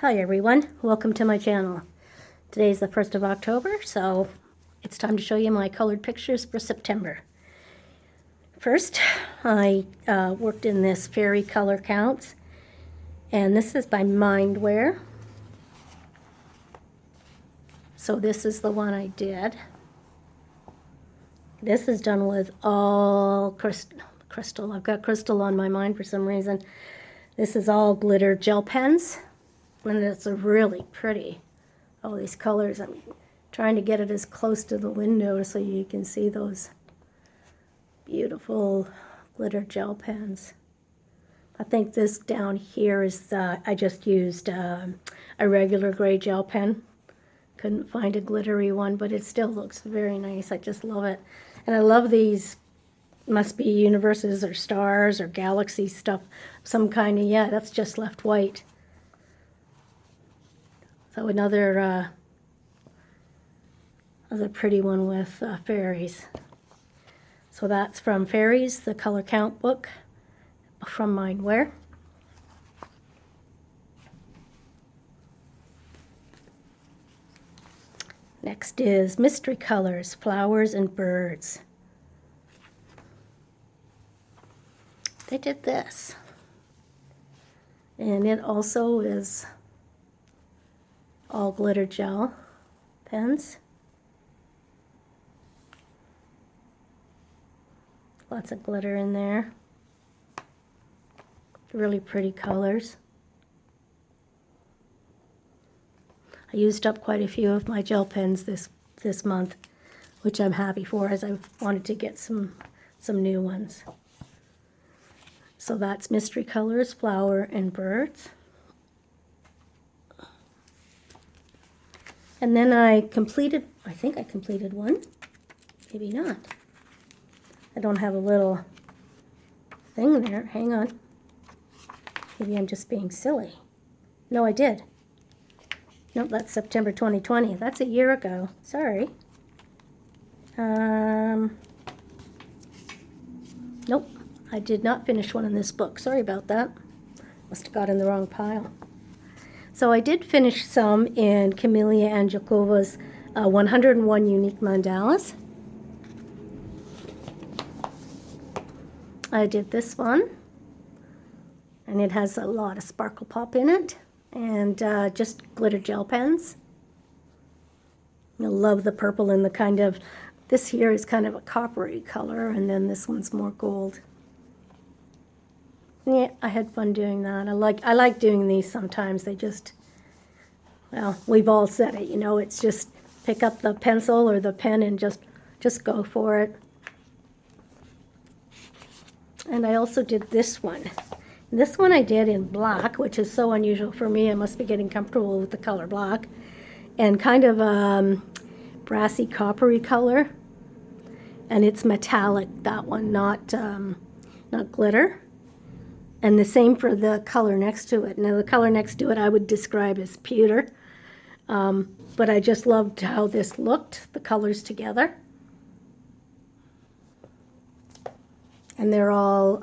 Hi everyone, welcome to my channel. Today's the 1st of October, so it's time to show you my colored pictures for September. First, I worked in this fairy color counts, and this is by Mindware. So this is the one I did. This is done with all crystal. I've got crystal on my mind for some reason. This is all glitter gel pens. And it's really pretty. All these colors. I'm trying to get it as close to the window so you can see those beautiful glitter gel pens. I think this down here is, I just used a regular gray gel pen. Couldn't find a glittery one, but it still looks very nice. I just love it. And I love these, must be universes or stars or galaxy stuff. Some kind of, yeah, that's just left white. So another pretty one with fairies. So that's from Fairies, the color count book from Mindware. Next is Mystery Colors, Flowers and Birds. They did this. And it also is all glitter gel pens. Lots of glitter in there. Really pretty colors. I used up quite a few of my gel pens this month, which I'm happy for, as I wanted to get some new ones. So that's Mystery Colors, Flower and Birds. And then I think I completed one, maybe not. I don't have a little thing there, hang on. Maybe I'm just being silly. No, I did. Nope, that's September 2020. That's a year ago, sorry. Nope, I did not finish one in this book, sorry about that. Must have got in the wrong pile. So I did finish some in Camellia Angelikova's 101 Unique Mandalas. I did this one, and it has a lot of sparkle pop in it, and just glitter gel pens. I love the purple and the kind of, this here is kind of a coppery color, and then this one's more gold. Yeah, I had fun doing that. I like doing these sometimes. They just, well, we've all said it, you know, it's just pick up the pencil or the pen and just go for it. And I also did this one. This one I did in black, which is so unusual for me. I must be getting comfortable with the color black. And kind of brassy coppery color. And it's metallic, that one, not glitter. And the same for the color next to it. Now the color next to it I would describe as pewter. But I just loved how this looked, the colors together. And they're all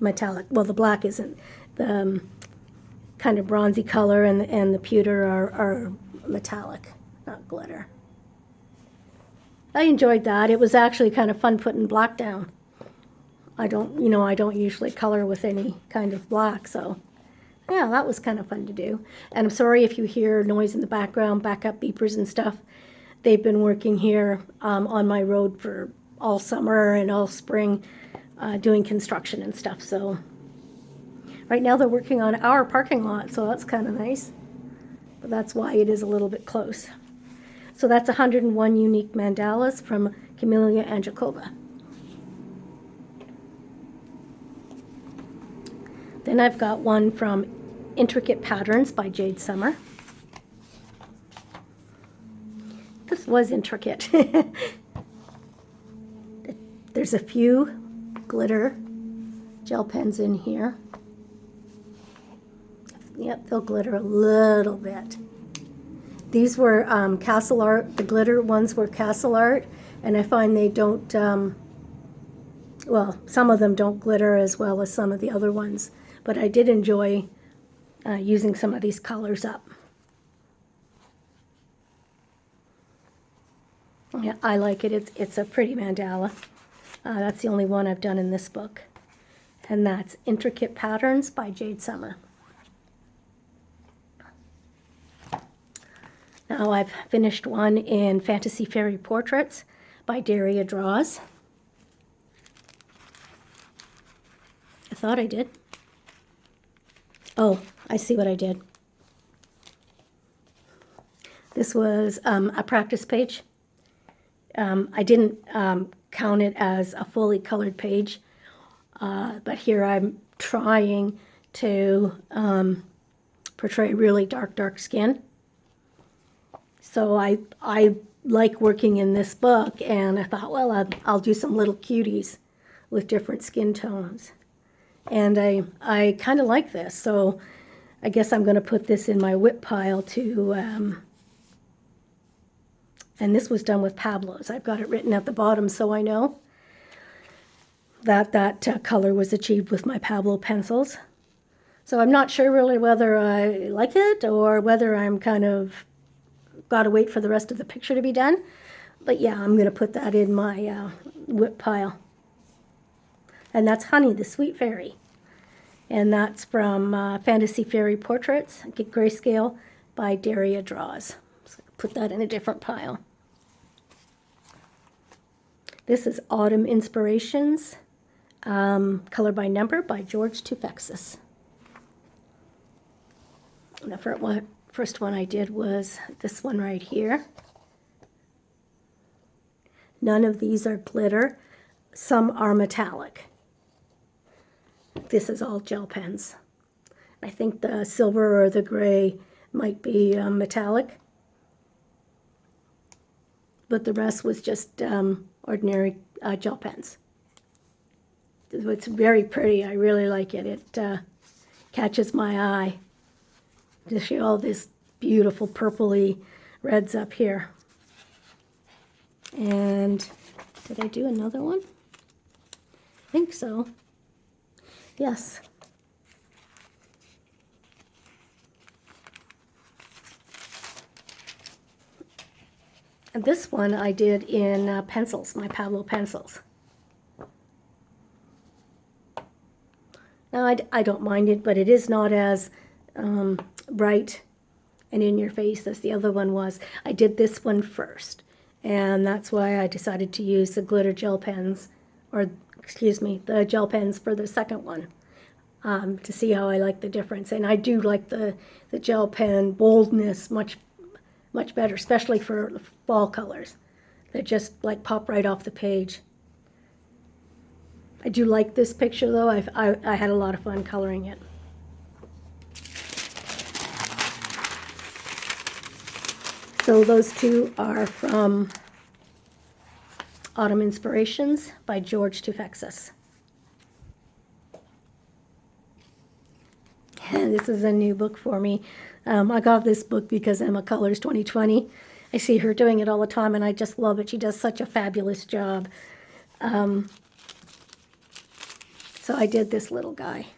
metallic. Well, the black isn't. The kind of bronzy color and the pewter are metallic, not glitter. I enjoyed that. It was actually kind of fun putting black down. I don't usually color with any kind of black, so yeah, that was kind of fun to do. And I'm sorry if you hear noise in the background, backup beepers and stuff. They've been working here on my road for all summer and all spring, doing construction and stuff. So right now they're working on our parking lot, so that's kind of nice. But that's why it is a little bit close. So that's 101 Unique Mandalas from Camellia Angelikova. Then I've got one from Intricate Patterns by Jade Summer. This was intricate. There's a few glitter gel pens in here. Yep, they'll glitter a little bit. These were Castle Art. The glitter ones were Castle Art, and I find they don't, well, some of them don't glitter as well as some of the other ones. But I did enjoy using some of these colors up. Yeah, I like it. It's a pretty mandala. That's the only one I've done in this book. And that's Intricate Patterns by Jade Summer. Now I've finished one in Fantasy Fairy Portraits by Daria Draws. I thought I did. Oh, I see what I did. This was a practice page. I didn't count it as a fully colored page, but here I'm trying to portray really dark skin. So I like working in this book, and I thought, well, I'll do some little cuties with different skin tones. And I kind of like this, so I guess I'm going to put this in my whip pile to, and this was done with Pablo's. I've got it written at the bottom so I know that color was achieved with my Pablo pencils. So I'm not sure really whether I like it or whether I'm kind of got to wait for the rest of the picture to be done. But yeah, I'm going to put that in my whip pile. And that's Honey, the Sweet Fairy. And that's from Fantasy Fairy Portraits, Grayscale by Daria Draws. So put that in a different pile. This is Autumn Inspirations, Color by Number by George Tufexis. And the first one I did was this one right here. None of these are glitter. Some are metallic. This is all gel pens. I think the silver or the gray might be metallic, but the rest was just ordinary gel pens. It's very pretty. I really like it. It catches my eye. Just see all this beautiful purpley reds up here. And did I do another one? I think so. Yes. And this one I did in pencils, my Pablo pencils. Now I don't mind it, but it is not as bright and in your face as the other one was. I did this one first, and that's why I decided to use the glitter gel pens, or excuse me, the gel pens for the second one, to see how I like the difference. And I do like the gel pen boldness much better, especially for fall colors that just like pop right off the page. I do like this picture though. I had a lot of fun coloring it. So those two are from Autumn Inspirations by George Tufexis. And this is a new book for me. I got this book because Emma Colors 2020. I see her doing it all the time, and I just love it. She does such a fabulous job. So I did this little guy.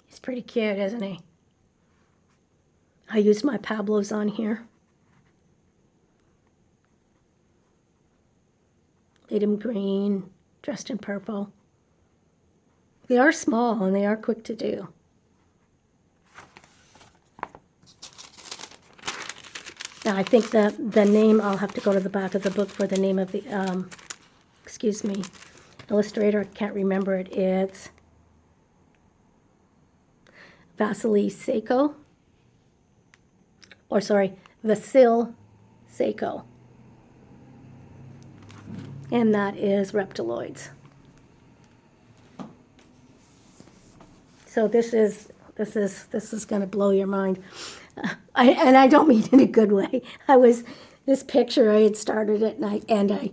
He's pretty cute, isn't he? I used my Pablos on here. Made him green, dressed in purple. They are small and they are quick to do. Now I think that the name, I'll have to go to the back of the book for the name of the, illustrator. I can't remember it. It's Vasil Seiko. And that is Reptiloids. So this is going to blow your mind. And I don't mean in a good way. This picture, I had started it, and I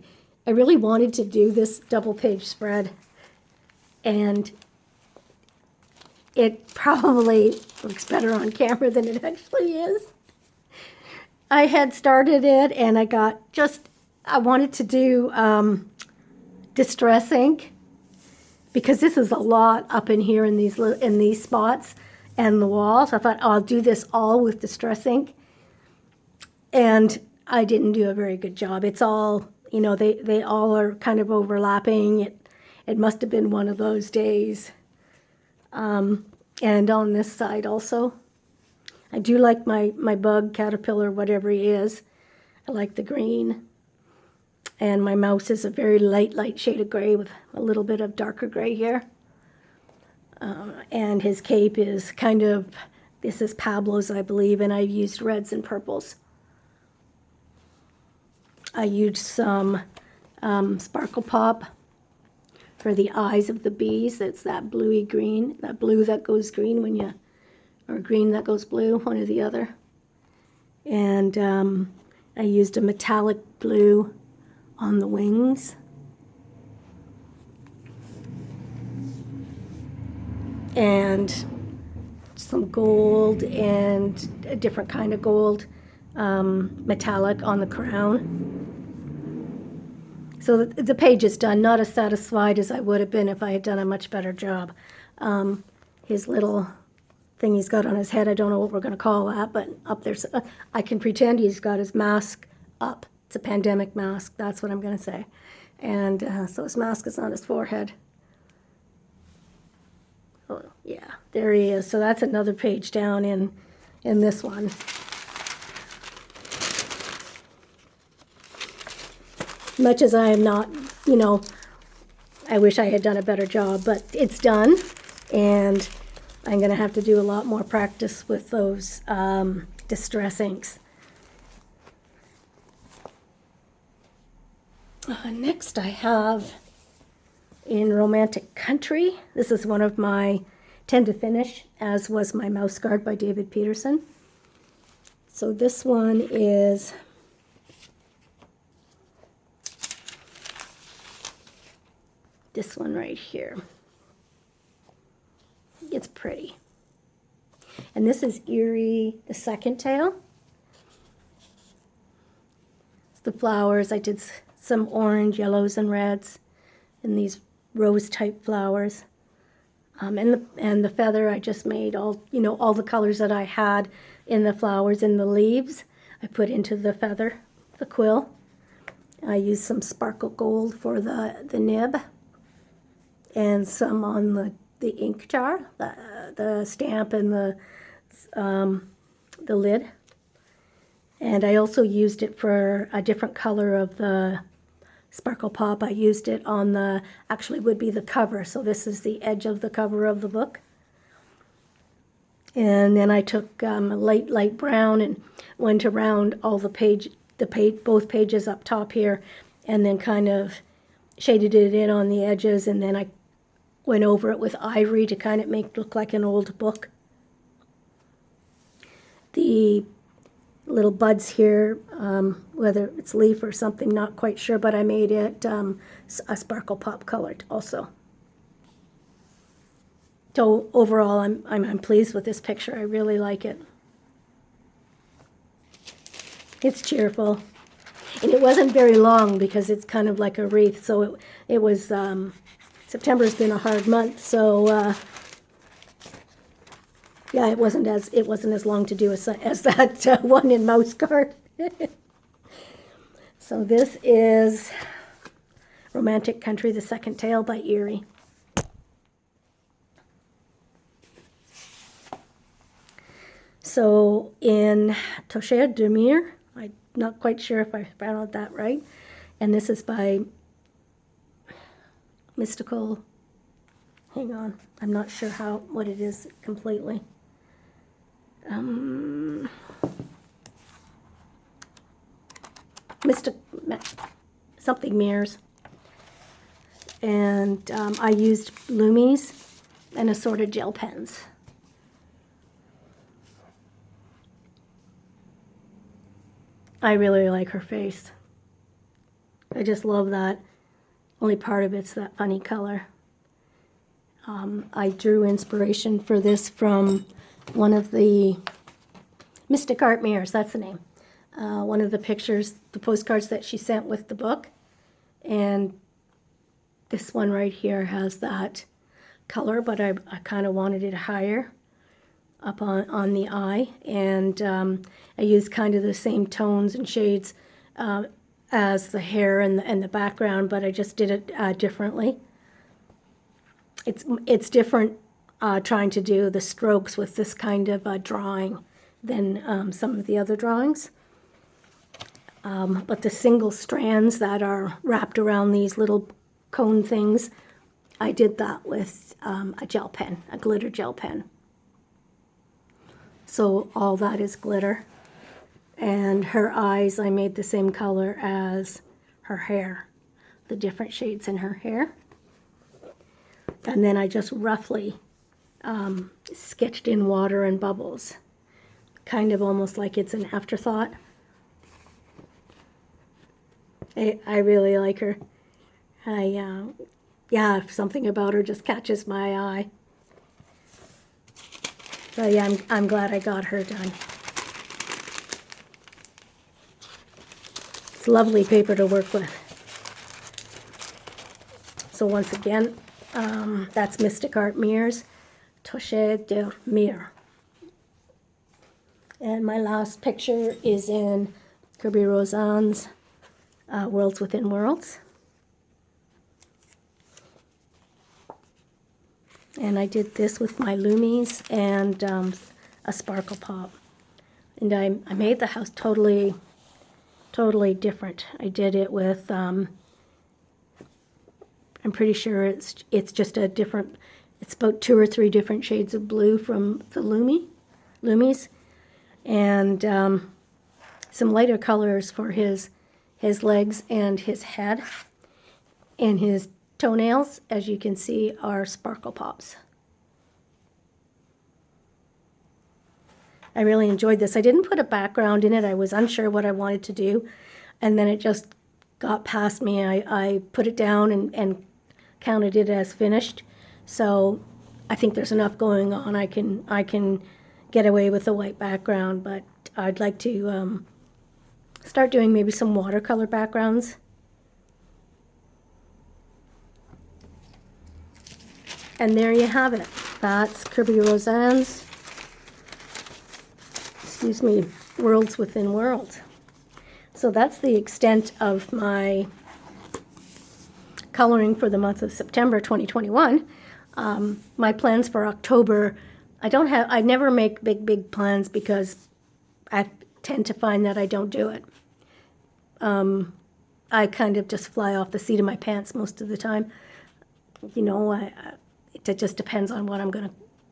really wanted to do this double page spread, and it probably looks better on camera than it actually is. I had started it, and I wanted to do distress ink, because this is a lot up in here in these spots and the walls. I thought, oh, I'll do this all with Distress ink. And I didn't do a very good job. It's all, you know, they all are kind of overlapping. It must have been one of those days. And on this side also. I do like my bug, caterpillar, whatever he is. I like the green. And my mouse is a very light shade of gray with a little bit of darker gray here. And his cape is kind of, this is Pablo's, I believe, and I've used reds and purples. I used some Sparkle Pop for the eyes of the bees. It's that bluey green, that blue that goes green when you, or green that goes blue, one or the other. And I used a metallic blue on the wings. And some gold and a different kind of gold, metallic on the crown. So the page is done, not as satisfied as I would have been if I had done a much better job. His little thing he's got on his head, I don't know what we're going to call that, but up there, I can pretend he's got his mask up. It's a pandemic mask, that's what I'm going to say. And so his mask is on his forehead. Oh, yeah, there he is. So that's another page down in this one. Much as I am not, you know, I wish I had done a better job, but it's done. And I'm going to have to do a lot more practice with those Distress inks. Next I have in Romantic Country. This is one of my tend to finish, as was my Mouse Guard by David Peterson. So this one is this one right here. It's pretty. And this is Eerie, the second tail. It's the flowers. I did some orange, yellows, and reds in these rose-type flowers. And the feather, I just made all, you know, all the colors that I had in the flowers and the leaves. I put into the feather, the quill. I used some sparkle gold for the nib, and some on the ink jar, the stamp and the lid. And I also used it for a different color of the Sparkle Pop. I used it on the, actually would be the cover. So this is the edge of the cover of the book. And then I took a light brown and went around all both pages up top here, and then kind of shaded it in on the edges, and then I went over it with ivory to kind of make it look like an old book. The little buds here, whether it's leaf or something, not quite sure, but I made it a Sparkle Pop colored also. So overall, I'm pleased with this picture. I really like it. It's cheerful, and it wasn't very long because it's kind of like a wreath. So it was. September's been a hard month, so yeah, it wasn't as long to do as that one in Mouse Guard. So this is Romantic Country, the second tale by Eerie. So in Toshea Demir, I'm not quite sure if I pronounced that right, and this is by Mystical, hang on, I'm not sure what it is completely. Something mirrors. And I used Loomies and assorted gel pens. I really like her face. I just love that. Only part of it's that funny color. I drew inspiration for this from one of the Mystic Art Mirrors, that's the name. One of the pictures, the postcards that she sent with the book. And This one right here has that color, but I kind of wanted it higher up on the eye, and I used kind of the same tones and shades as the hair and the background, but I just did it differently. It's different trying to do the strokes with this kind of drawing than some of the other drawings. But the single strands that are wrapped around these little cone things, I did that with a gel pen, a glitter gel pen. So all that is glitter. And her eyes, I made the same color as her hair, the different shades in her hair. And then I just roughly sketched in water and bubbles, kind of almost like it's an afterthought. I really like her. Yeah, something about her just catches my eye. So yeah, I'm glad I got her done. It's lovely paper to work with. So once again, that's Mystic Art Mirrors, Touche de Mirror. And my last picture is in Kirby Rozan's Worlds Within Worlds. And I did this with my Loomies and a Sparkle Pop. And I made the house totally different. I did it with, I'm pretty sure it's just a different, it's about 2 or 3 different shades of blue from the Loomies. And some lighter colors for his legs and his head. And his toenails, as you can see, are Sparkle Pops. I really enjoyed this. I didn't put a background in it. I was unsure what I wanted to do, and then it just got past me. I put it down and counted it as finished. So I think there's enough going on. I can get away with a white background, but I'd like to start doing maybe some watercolor backgrounds. And there you have it. That's Kirby Rozan's, Worlds Within Worlds. So that's the extent of my coloring for the month of September 2021. My plans for October, I never make big plans because I tend to find that I don't do it. I kind of just fly off the seat of my pants most of the time. You know, it just depends on what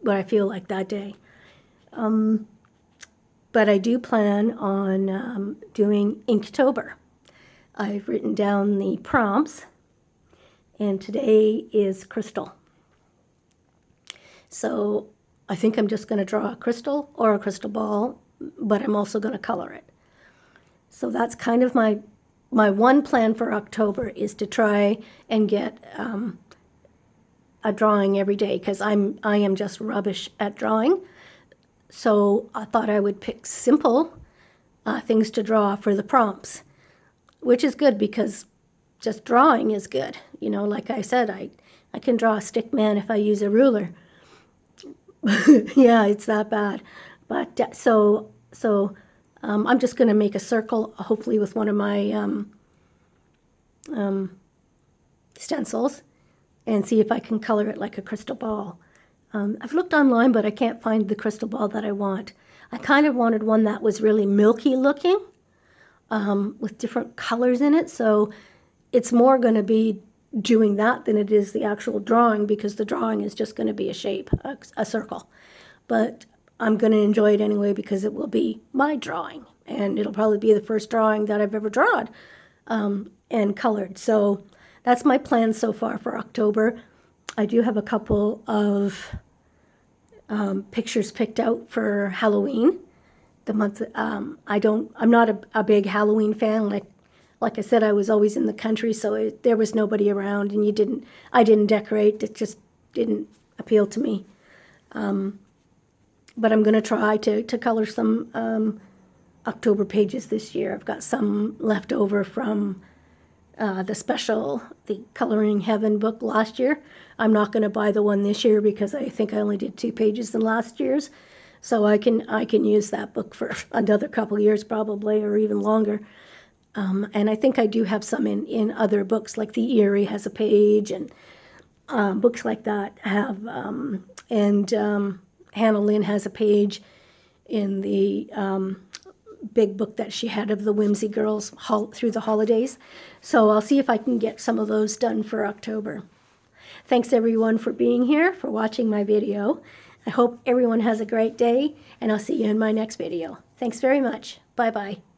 I feel like that day. But I do plan on doing Inktober. I've written down the prompts, and today is crystal. So I think I'm just going to draw a crystal or a crystal ball, but I'm also going to color it. So that's kind of my one plan for October, is to try and get a drawing every day, because I am just rubbish at drawing. So I thought I would pick simple things to draw for the prompts, which is good because just drawing is good. You know, like I said, I can draw a stick man if I use a ruler. Yeah, it's that bad. But so I'm just going to make a circle, hopefully with one of my stencils, and see if I can color it like a crystal ball. I've looked online, but I can't find the crystal ball that I want. I kind of wanted one that was really milky looking, with different colors in it. So it's more going to be doing that than it is the actual drawing, because the drawing is just going to be a shape, a circle. But I'm going to enjoy it anyway because it will be my drawing. And it'll probably be the first drawing that I've ever drawn and colored. So that's my plan so far for October. I do have a couple of pictures picked out for Halloween. The month I'm not a big Halloween fan. Like I said, I was always in the country, so there was nobody around, and I didn't decorate. It just didn't appeal to me. But I'm going to try to color some October pages this year. I've got some left over from the Coloring Heaven book last year. I'm not going to buy the one this year because I think I only did 2 pages in last year's. So I can use that book for another couple years probably, or even longer. And I think I do have some in other books, like the Erie has a page, and books like that have, Hannah Lynn has a page in the big book that she had of the Whimsy Girls through the holidays. So I'll see if I can get some of those done for October. Thanks everyone for being here, for watching my video. I hope everyone has a great day, and I'll see you in my next video. Thanks very much. Bye-bye.